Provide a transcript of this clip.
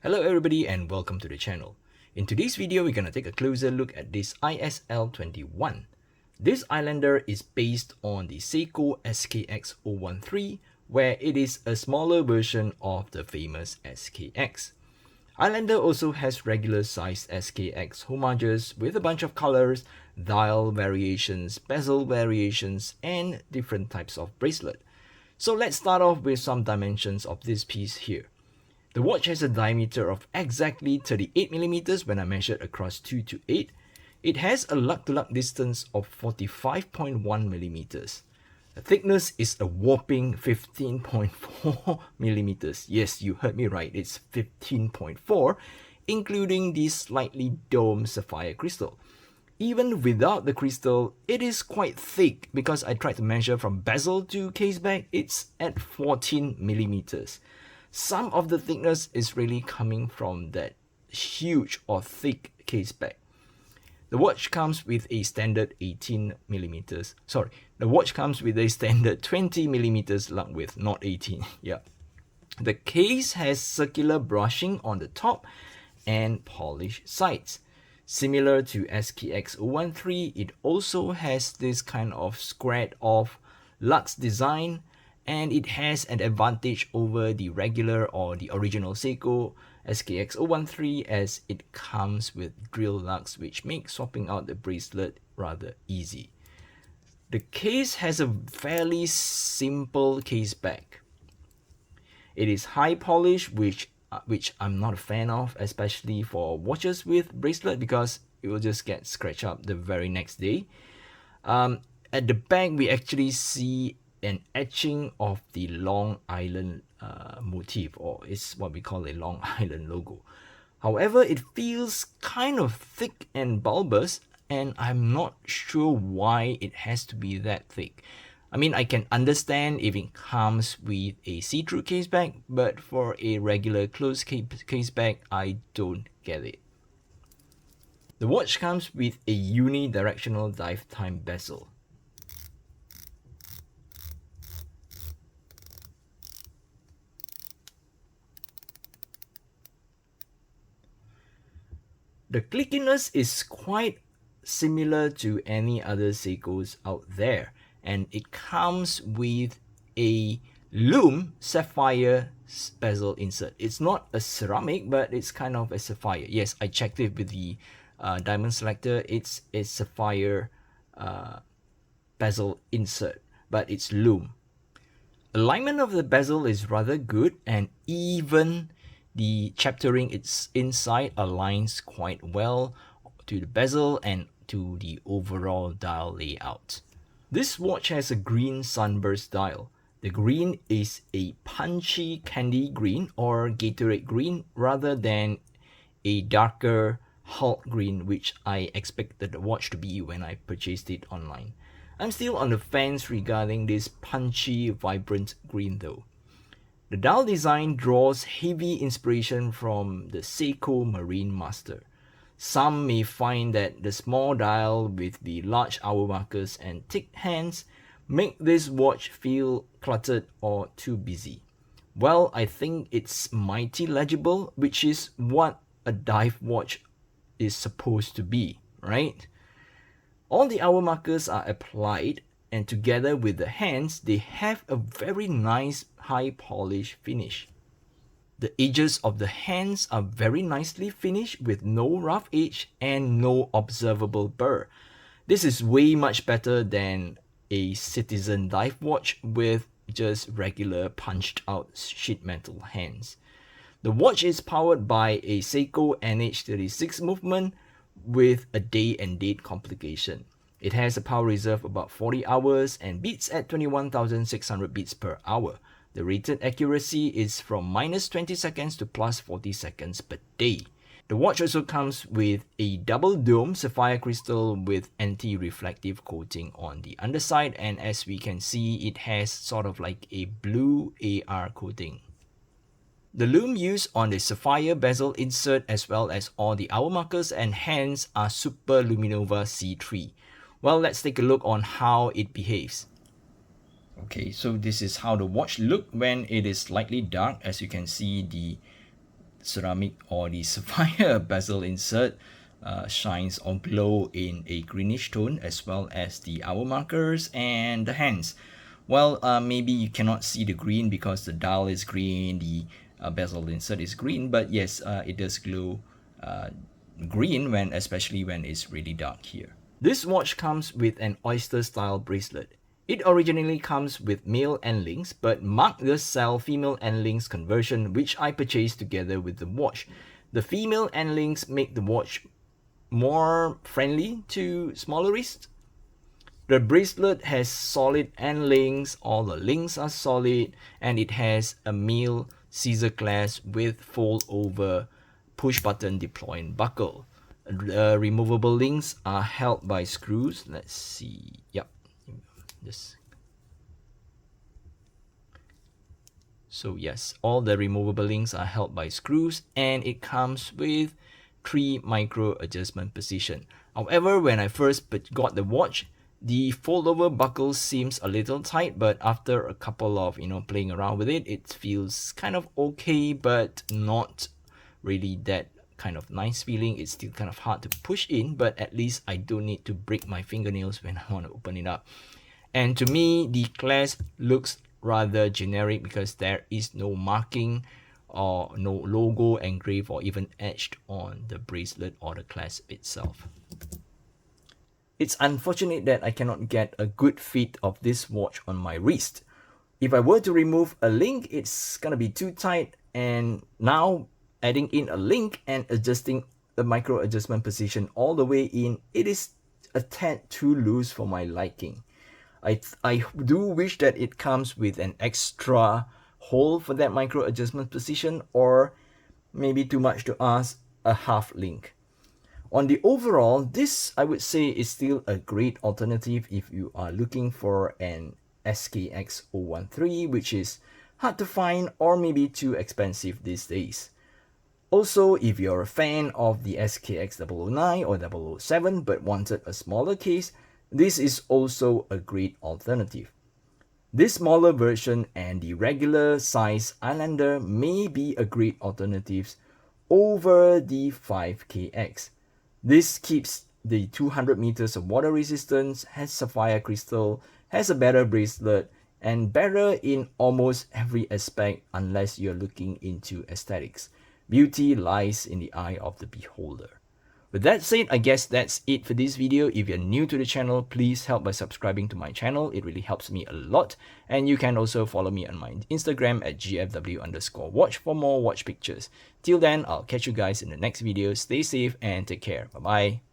Hello everybody and welcome to the channel. In today's video, we're gonna take a closer look at this ISL-21. This Islander is based on the Seiko SKX013, where it is a smaller version of the famous SKX. Islander also has regular sized SKX homages with a bunch of colors, dial variations, bezel variations, and different types of bracelet. So let's start off with some dimensions of this piece here. The watch has a diameter of exactly 38mm when I measured across 2 to 8. It has a lug-to-lug distance of 45.1mm. The thickness is a whopping 15.4mm. Yes, you heard me right, it's 15.4, including the slightly domed sapphire crystal. Even without the crystal, it is quite thick because I tried to measure from bezel to case back, it's at 14mm. Some of the thickness is really coming from that huge or thick case back. The watch comes with a standard 18mm. Sorry, the watch comes with a standard 20mm lug width, not 18. Yeah. The case has circular brushing on the top and polished sides. Similar to SKX013, it also has this kind of squared off lugs design, and it has an advantage over the regular or the original Seiko SKX013 as it comes with drill lugs, which makes swapping out the bracelet rather easy. The case has a fairly simple case back. It is high polish, which I'm not a fan of, especially for watches with bracelet because it will just get scratched up the very next day. At the back, we actually see an etching of the Long Island motif, or it's what we call a Long Island logo. However, it feels kind of thick and bulbous, and I'm not sure why it has to be that thick. I mean, I can understand if it comes with a see-through case back, but for a regular closed case back, I don't get it. The watch comes with a unidirectional dive time bezel. The clickiness is quite similar to any other Seikos out there, and it comes with a lume sapphire bezel insert. It's not a ceramic, but it's kind of a sapphire. Yes, I checked it with the diamond selector. It's a sapphire bezel insert, but it's lume. Alignment of the bezel is rather good, and even the chaptering its inside aligns quite well to the bezel and to the overall dial layout. This watch has a green sunburst dial. The green is a punchy candy green or Gatorade green rather than a darker Hulk green, which I expected the watch to be when I purchased it online. I'm still on the fence regarding this punchy, vibrant green though. The dial design draws heavy inspiration from the Seiko Marine Master. Some may find that the small dial with the large hour markers and thick hands make this watch feel cluttered or too busy. Well, I think it's mighty legible, which is what a dive watch is supposed to be, right? All the hour markers are applied, and together with the hands, they have a very nice high polish finish. The edges of the hands are very nicely finished with no rough edge and no observable burr. This is way much better than a Citizen dive watch with just regular punched out sheet metal hands. The watch is powered by a Seiko NH36 movement with a day and date complication. It has a power reserve about 40 hours and beats at 21,600 beats per hour. The rated accuracy is from -20 seconds to +40 seconds per day. The watch also comes with a double dome sapphire crystal with anti-reflective coating on the underside, and as we can see, it has sort of like a blue AR coating. The lume used on the sapphire bezel insert as well as all the hour markers and hands are Super Luminova C3. Well, let's take a look on how it behaves. Okay, so this is how the watch looks when it is slightly dark. As you can see, the ceramic or the sapphire bezel insert shines or glow in a greenish tone, as well as the hour markers and the hands. Well, maybe you cannot see the green because the dial is green, the bezel insert is green, but yes, it does glow green especially when it's really dark here. This watch comes with an oyster style bracelet. It originally comes with male end links, but Mark does sell female end links conversion, which I purchased together with the watch. The female end links make the watch more friendly to smaller wrists. The bracelet has solid end links, all the links are solid, and it has a male scissor clasp with fold over push button deploying buckle. The removable links are held by screws. Let's see. Yep. This. So yes, all the removable links are held by screws, and it comes with 3 micro adjustment position. However, when I first got the watch, the fold over buckle seems a little tight, but after a couple of playing around with it, it feels kind of okay, but not really that kind of nice feeling. It's still kind of hard to push in, but at least I don't need to break my fingernails when I want to open it up. And to me, the clasp looks rather generic because there is no marking or no logo engraved or even etched on the bracelet or the clasp itself. It's unfortunate that I cannot get a good fit of this watch on my wrist. If I were to remove a link, it's gonna be too tight, and now adding in a link and adjusting the micro adjustment position all the way in, it is a tad too loose for my liking. I do wish that it comes with an extra hole for that micro adjustment position, or maybe too much to ask, a half link. On the overall, this I would say is still a great alternative if you are looking for an SKX013, which is hard to find or maybe too expensive these days. Also, if you're a fan of the SKX009 or 007 but wanted a smaller case, this is also a great alternative. This smaller version and the regular size Islander may be a great alternative over the 5KX. This keeps the 200 meters of water resistance, has sapphire crystal, has a better bracelet, and better in almost every aspect unless you're looking into aesthetics. Beauty lies in the eye of the beholder. With that said, I guess that's it for this video. If you're new to the channel, please help by subscribing to my channel. It really helps me a lot. And you can also follow me on my Instagram at gfw_watch for more watch pictures. Till then, I'll catch you guys in the next video. Stay safe and take care. Bye-bye.